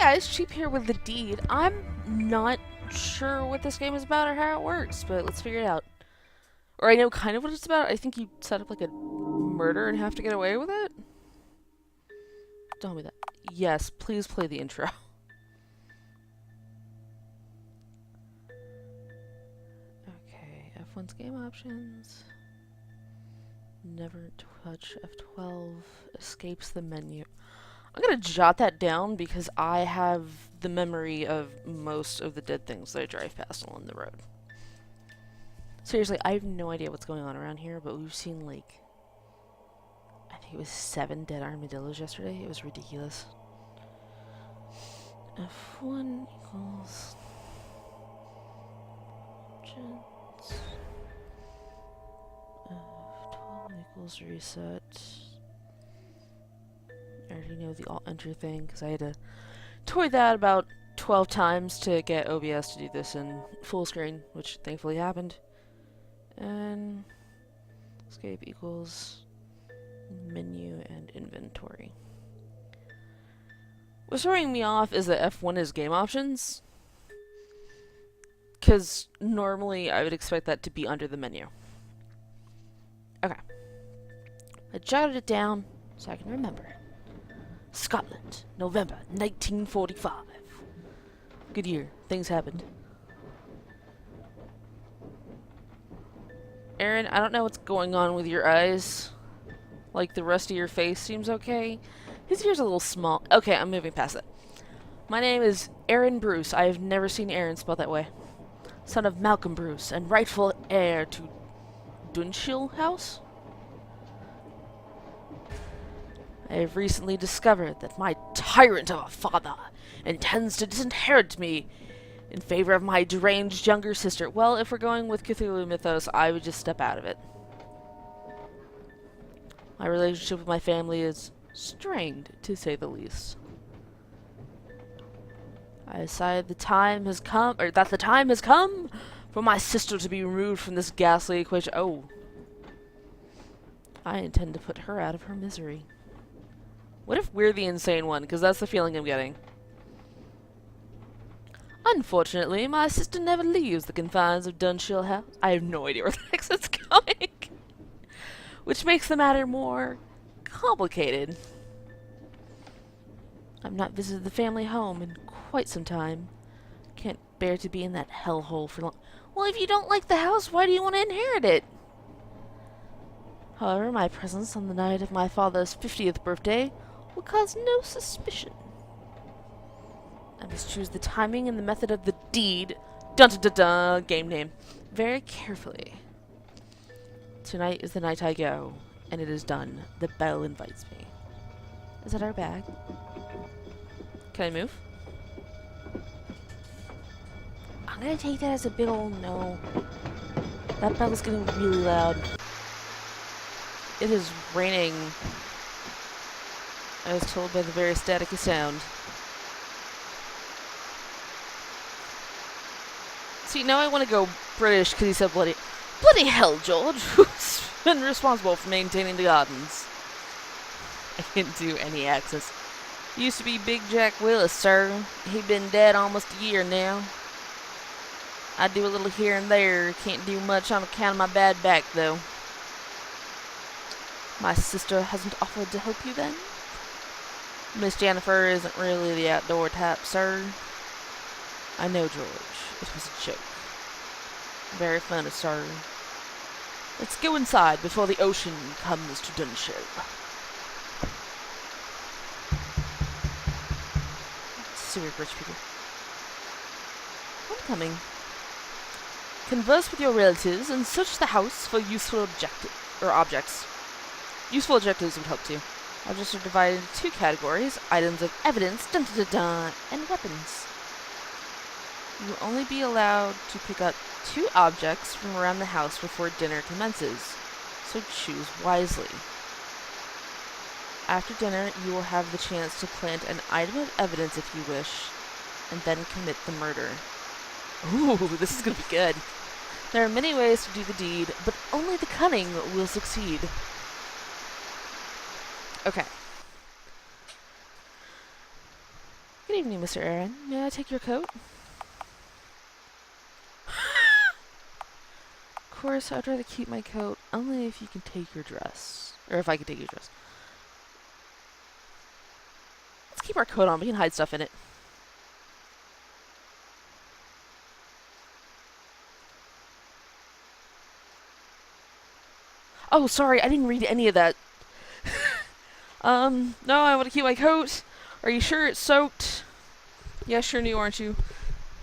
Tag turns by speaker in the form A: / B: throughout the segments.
A: guys, Cheap here with the deed. I'm not sure what this game is about or how it works, but let's figure it out. Or I know kind of what it's about. I think you set up like a murder and have to get away with it? Tell me that. Yes, please play the intro. Okay, F1's game options. Never touch F12. Escapes the menu. I'm gonna jot that down because I have the memory of most of the dead things that I drive past along the road. Seriously, I have no idea what's going on around here, but we've seen like, I think it was 7 dead armadillos yesterday. It was ridiculous. F1 equals options. F12 equals reset. I already know the alt enter thing because I had to toy that about 12 times to get OBS to do this in full screen, which thankfully happened. And escape equals menu and inventory. What's throwing me off is that F1 is game options, because normally I would expect that to be under the menu. Okay. I jotted it down so I can remember. Scotland, November 1945. Good year. Things happened. Aaron, I don't know what's going on with your eyes. Like, the rest of your face seems okay. His ear's a little small. Okay, I'm moving past it. My name is Aaron Bruce. I have never seen Aaron spelled that way. Son of Malcolm Bruce and rightful heir to Dunshill House? I have recently discovered that my tyrant of a father intends to disinherit me in favor of my deranged younger sister. Well, if we're going with Cthulhu mythos, I would just step out of it. My relationship with my family is strained, to say the least. I decided the time has come, or that the time has come for my sister to be removed from this ghastly equation. Oh. I intend to put her out of her misery. What if we're the insane one? Because that's the feeling I'm getting. Unfortunately, my sister never leaves the confines of Dunshill House. I have no idea where the next it's going. Which makes the matter more complicated. I've not visited the family home in quite some time. Can't bear to be in that hellhole for long. Well, if you don't like the house, why do you want to inherit it? However, my presence on the night of my father's 50th birthday will cause no suspicion. I must choose the timing and the method of the deed, dun-dun-dun-dun, game name, very carefully. Tonight is the night I go, and it is done. The bell invites me. Is that our bag? Can I move? I'm gonna take that as a big old no. That bell is getting really loud. It is raining. I was told by the very staticky sound. See, now I want to go British because he said bloody hell, George, who's been responsible for maintaining the gardens. I didn't do any accents. Used to be Big Jack Willis, sir. He'd been dead almost a year now. I do a little here and there. Can't do much on account of my bad back, though. My sister hasn't offered to help you, then? Miss Jennifer isn't really the outdoor type, sir. I know, George. It was a joke. Very funny, sir. Let's go inside before the ocean comes to Dunshill. Sewer rich people. Homecoming. Converse with your relatives and search the house for useful objects. Useful objectives would help too. Objects are divided into 2 categories: items of evidence, dun-dun-dun-dun, and weapons. You will only be allowed to pick up 2 objects from around the house before dinner commences, so choose wisely. After dinner, you will have the chance to plant an item of evidence if you wish, and then commit the murder. Ooh, this is gonna be good. There are many ways to do the deed, but only the cunning will succeed. Okay. Good evening, Mr. Aaron. May I take your coat? Of course, I'd rather keep my coat only if you can take your dress. Or if I can take your dress. Let's keep our coat on. We can hide stuff in it. Oh, sorry. I didn't read any of that. No, I want to keep my coat. Are you sure it's soaked? Yes, you're new, aren't you?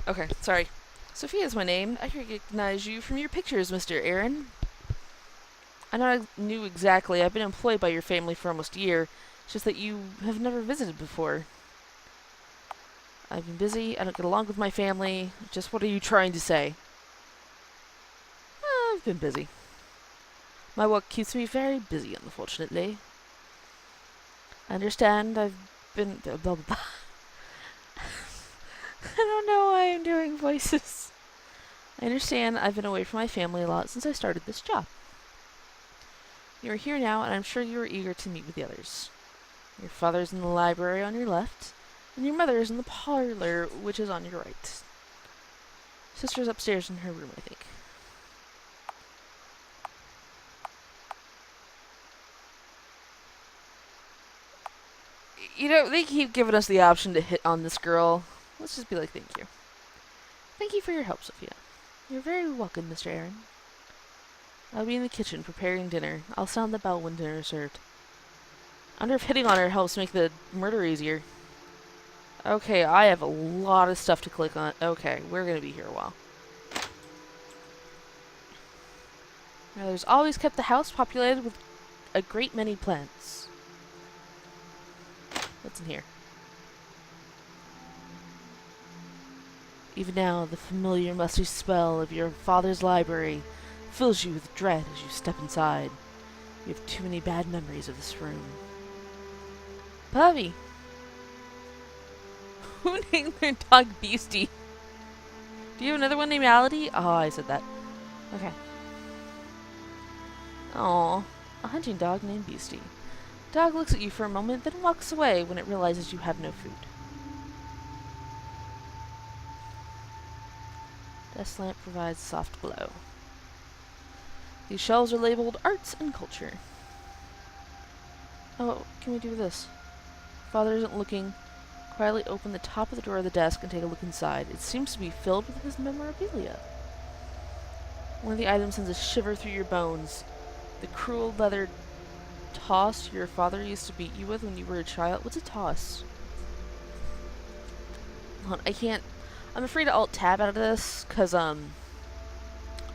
A: Okay, sorry. Sophia is my name. I recognize you from your pictures, Mr. Aaron. I know I knew exactly. I've been employed by your family for almost a year. It's just that you have never visited before. I've been busy. I don't get along with my family. Just what are you trying to say? I've been busy. My work keeps me very busy, unfortunately. I understand I've been... blah, blah, blah. I don't know why I'm doing voices. I understand I've been away from my family a lot since I started this job. You are here now, and I'm sure you are eager to meet with the others. Your father's in the library on your left, and your mother is in the parlor, which is on your right. Sister's upstairs in her room, I think. You know, they keep giving us the option to hit on this girl. Let's just be like, thank you. Thank you for your help, Sophia. You're very welcome, Mr. Aaron. I'll be in the kitchen preparing dinner. I'll sound the bell when dinner is served. I wonder if hitting on her helps make the murder easier. Okay, I have a lot of stuff to click on. Okay, we're gonna be here a while. Now, there's always kept the house populated with a great many plants. What's in here? Even now, the familiar musty smell of your father's library fills you with dread as you step inside. You have too many bad memories of this room. Puppy! Who named their dog Beastie? Do you have another one named Ality? Oh, I said that. Okay. Aw, a hunting dog named Beastie. Dog looks at you for a moment, then walks away when it realizes you have no food. Desk lamp provides soft glow. These shelves are labeled Arts and Culture. Oh, what can we do with this? Father isn't looking. Quietly open the top of the door of the desk and take a look inside. It seems to be filled with his memorabilia. One of the items sends a shiver through your bones. The cruel leather toss your father used to beat you with when you were a child. What's a toss? Hold on, I can't... I'm afraid to alt-tab out of this, because, I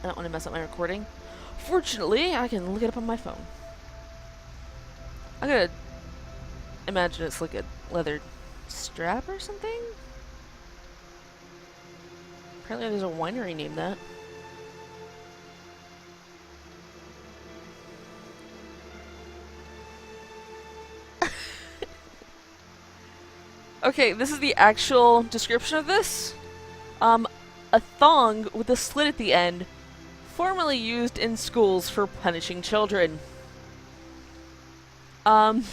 A: don't want to mess up my recording. Fortunately, I can look it up on my phone. I'm gonna imagine it's like a leather strap or something? Apparently there's a winery named that. Okay, this is the actual description of this. A thong with a slit at the end, formerly used in schools for punishing children. I'm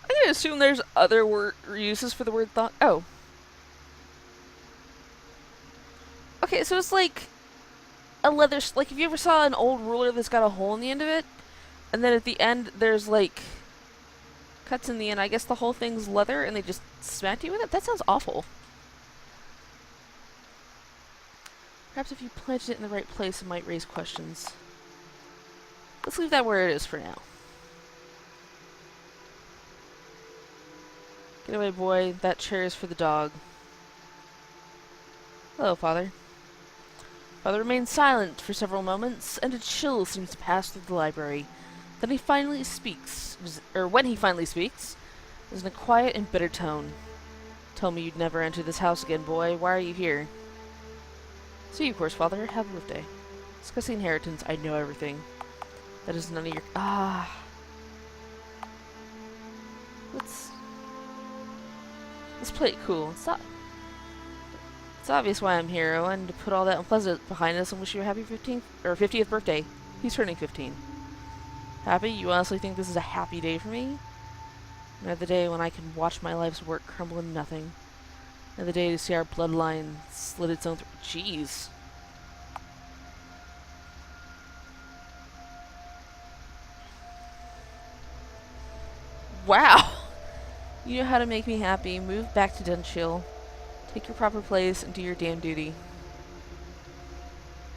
A: gonna assume there's other uses for the word thong. Oh. Okay, so it's like a leather... like, if you ever saw an old ruler that's got a hole in the end of it, and then at the end there's, like, cuts in the end. I guess the whole thing's leather, and they just smack you with it? That sounds awful. Perhaps if you planted it in the right place, it might raise questions. Let's leave that where it is for now. Get away, boy. That chair is for the dog. Hello, Father. Father remains silent for several moments, and a chill seems to pass through the library. Then he finally speaks, or when he finally speaks, it is in a quiet and bitter tone. Tell me you'd never enter this house again, boy. Why are you here? See, of course, Father. Have a birthday. Discuss the inheritance. I know everything. That is none of your... Ah. Let's play it cool. It's obvious why I'm here. I wanted to put all that unpleasant behind us and wish you a happy 15th, or 50th birthday. He's turning 15. Happy? You honestly think this is a happy day for me? Another day when I can watch my life's work crumble into nothing. Another day to see our bloodline slit its own throat. Jeez. Wow! You know how to make me happy. Move back to Dunchill. Take your proper place and do your damn duty.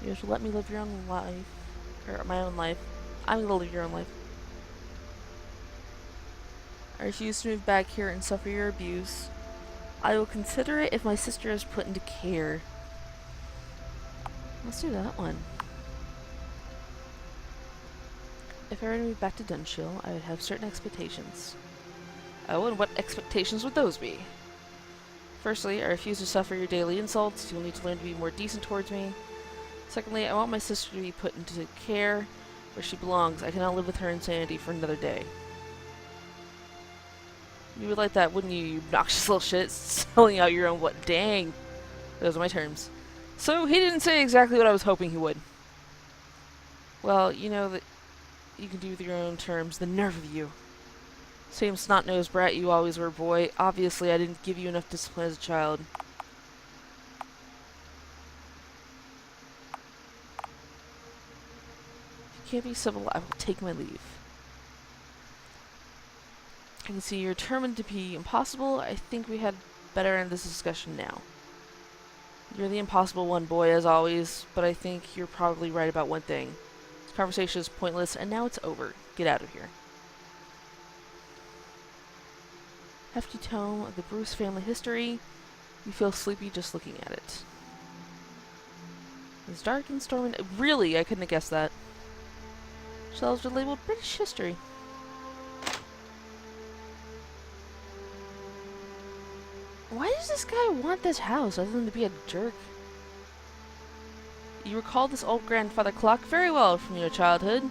A: You have to let me live your own life. Or my own life. I'm gonna live your own life. I refuse to move back here and suffer your abuse. I will consider it if my sister is put into care. Let's do that one. If I were to move back to Dunchill, I would have certain expectations. Oh, and what expectations would those be? Firstly, I refuse to suffer your daily insults. You'll need to learn to be more decent towards me. Secondly, I want my sister to be put into care where she belongs. I cannot live with her insanity for another day. You would like that, wouldn't you, you obnoxious little shit? Selling out your own what? Dang. Those are my terms. So, he didn't say exactly what I was hoping he would. Well, you know that you can do with your own terms. The nerve of you. Same snot-nosed brat you always were, boy. Obviously, I didn't give you enough discipline as a child. If you can't be civil, I will take my leave. I can see you're determined to be impossible. I think we had better end this discussion now. You're the impossible one, boy, as always, but I think you're probably right about one thing. This conversation is pointless, and now it's over. Get out of here. Hefty tome of the Bruce family history. You feel sleepy just looking at it. It's dark and stormy. Really? I couldn't have guessed that. Shelves are labeled British history. Why does this guy want this house other than to be a jerk? You recall this old grandfather clock very well from your childhood.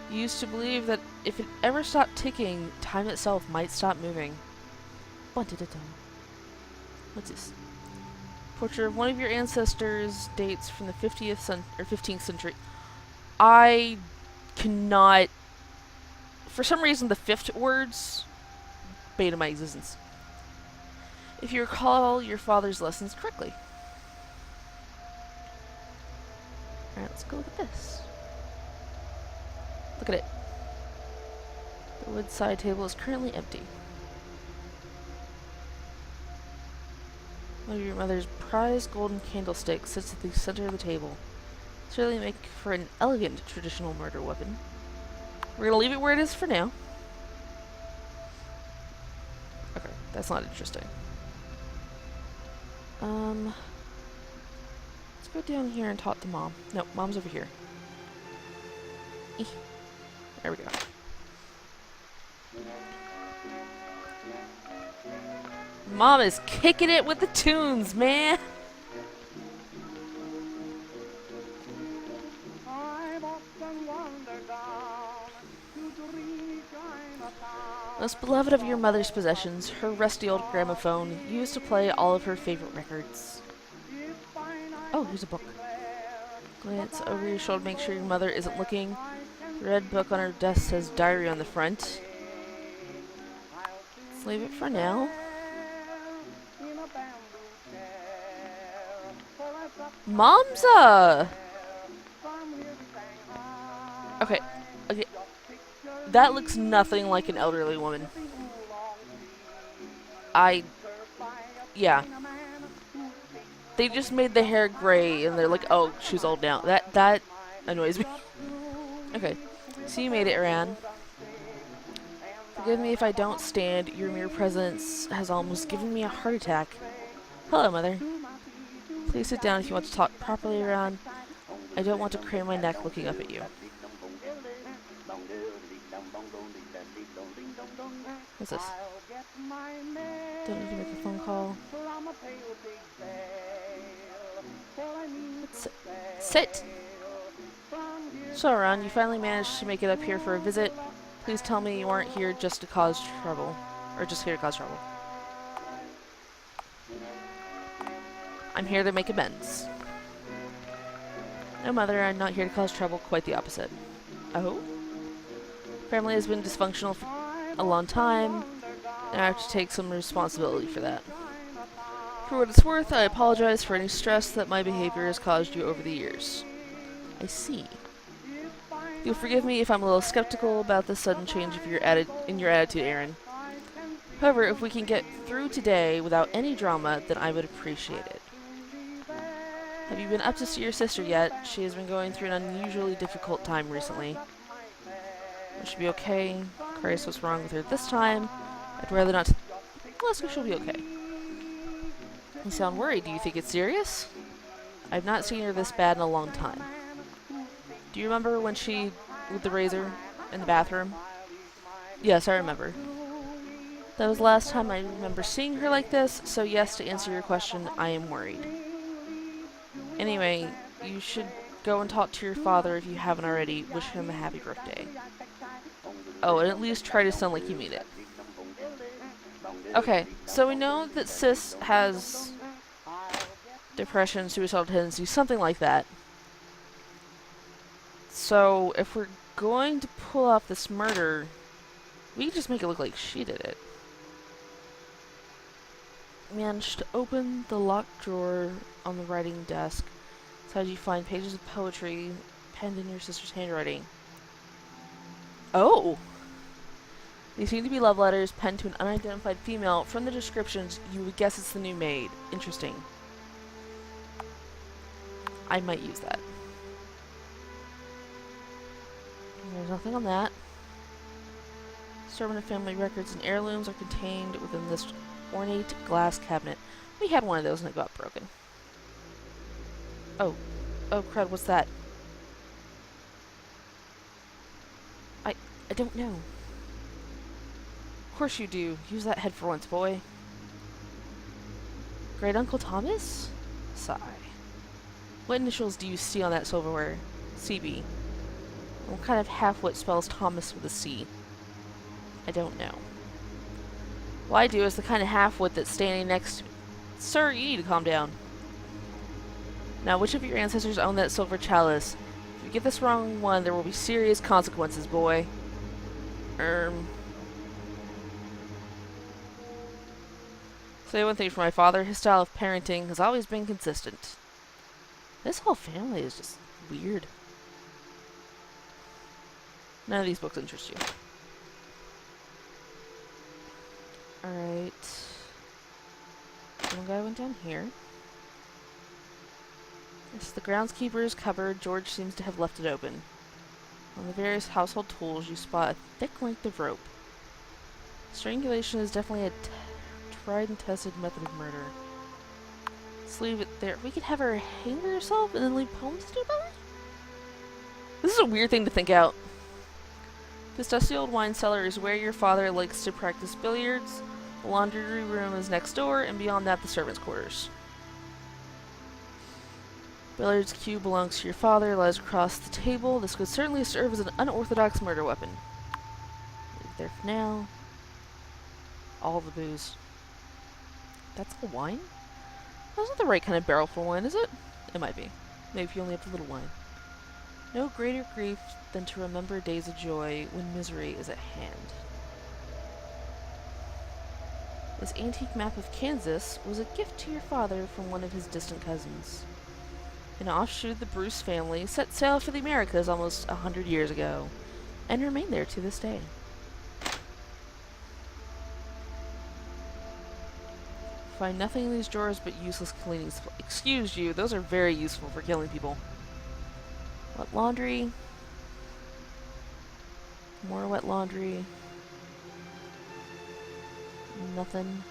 A: You used to believe that if it ever stopped ticking, time itself might stop moving. What's this? Portrait of one of your ancestors dates from the 15th century. I cannot... For some reason, the fifth words bait in my existence. If you recall your father's lessons correctly. Alright, let's go look at this. Look at it. The wood side table is currently empty. One of your mother's prized golden candlesticks sits at the center of the table. Certainly make for an elegant traditional murder weapon. We're gonna leave it where it is for now. Okay, that's not interesting. Let's go down here and talk to Mom. No, Mom's over here. There we go. Mom is kicking it with the tunes, man! Most beloved of your mother's possessions, her rusty old gramophone, used to play all of her favorite records. Oh, here's a book. Glance over your shoulder, make sure your mother isn't looking. The red book on her desk says diary on the front. Let's leave it for now. Mom's, Okay. Okay. That looks nothing like an elderly woman. Yeah. They just made the hair gray and they're like, oh, she's old now. That annoys me. Okay. So you made it, Iran. Forgive me if I don't stand. Your mere presence has almost given me a heart attack. Hello, Mother. Please sit down if you want to talk properly, Iran. I don't want to crane my neck looking up at you. What's this? Don't need to make a phone call. Sit! So, Ron, you finally managed to make it up here for a visit. Please tell me you aren't here just to cause trouble. Or just here to cause trouble. I'm here to make amends. No, Mother, I'm not here to cause trouble. Quite the opposite. Oh? Family has been dysfunctional for a long time. and I have to take some responsibility for that. For what it's worth, I apologize for any stress that my behavior has caused you over the years. I see. You'll forgive me if I'm a little skeptical about the sudden change of in your attitude, Aaron. However, if we can get through today without any drama, then I would appreciate it. Have you been up to see your sister yet? She has been going through an unusually difficult time recently. Will she be okay? Christ, what's wrong with her this time? I'd rather not. Well, let's go. She'll be okay. You sound worried. Do you think it's serious? I've not seen her this bad in a long time. Do you remember when she with the razor in the bathroom? Yes, I remember. That was the last time I remember seeing her like this, so yes, to answer your question, I am worried. Anyway, you should go and talk to your father if you haven't already. Wish him a happy birthday. Oh, and at least try to sound like you mean it. Okay, so we know that Sis has depression, suicidal tendencies, something like that. So, if we're going to pull off this murder, we can just make it look like she did it. Managed to open the locked drawer on the writing desk. Inside you find pages of poetry penned in your sister's handwriting. Oh! These seem to be love letters penned to an unidentified female. From the descriptions, you would guess it's the new maid. Interesting. I might use that. There's nothing on that. Servant and family records and heirlooms are contained within this ornate glass cabinet. We had one of those and it got broken. Oh. Oh, crud, what's that? I don't know. Of course you do. Use that head for once, boy. Great Uncle Thomas? Sigh. What initials do you see on that silverware? CB. What kind of half-wit spells Thomas with a C? I don't know. What I do is the kind of half-wit that's standing next to me. Sir, you need to calm down. Now, which of your ancestors owned that silver chalice? If you get this wrong one, there will be serious consequences, boy. Say one thing for my father, his style of parenting has always been consistent. This whole family is just weird. None of these books interest you. Alright. One guy went down here. It's the groundskeeper's cupboard. George seems to have left it open. On the various household tools, you spot a thick length of rope. Strangulation is definitely a tried and tested method of murder. Let's leave it there. We could have her hang herself and then leave poems nearby? This is a weird thing to think out. This dusty old wine cellar is where your father likes to practice billiards. The laundry room is next door, and beyond that, the servants' quarters. Billiards cue belongs to your father, lies across the table. This could certainly serve as an unorthodox murder weapon. Leave it there for now. All the booze. That's the wine? That's not the right kind of barrel for wine, is it? It might be. Maybe if you only have the little wine. No greater grief than to remember days of joy when misery is at hand. This antique map of Kansas was a gift to your father from one of his distant cousins. An offshoot of the Bruce family set sail for the Americas almost 100 years ago, and remain there to this day. Find nothing in these drawers but useless cleaning supplies. Excuse you, those are very useful for killing people. Wet laundry. More wet laundry. Nothing.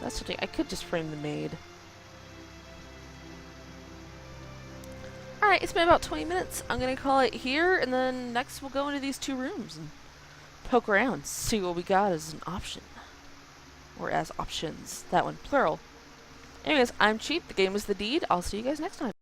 A: That's the thing. I could just frame the maid. Alright, it's been about 20 minutes. I'm gonna call it here, and then next we'll go into these two rooms and poke around, see what we got as an option. Or as options. That one, plural. Anyways, I'm Cheap. The game is The Deed. I'll see you guys next time.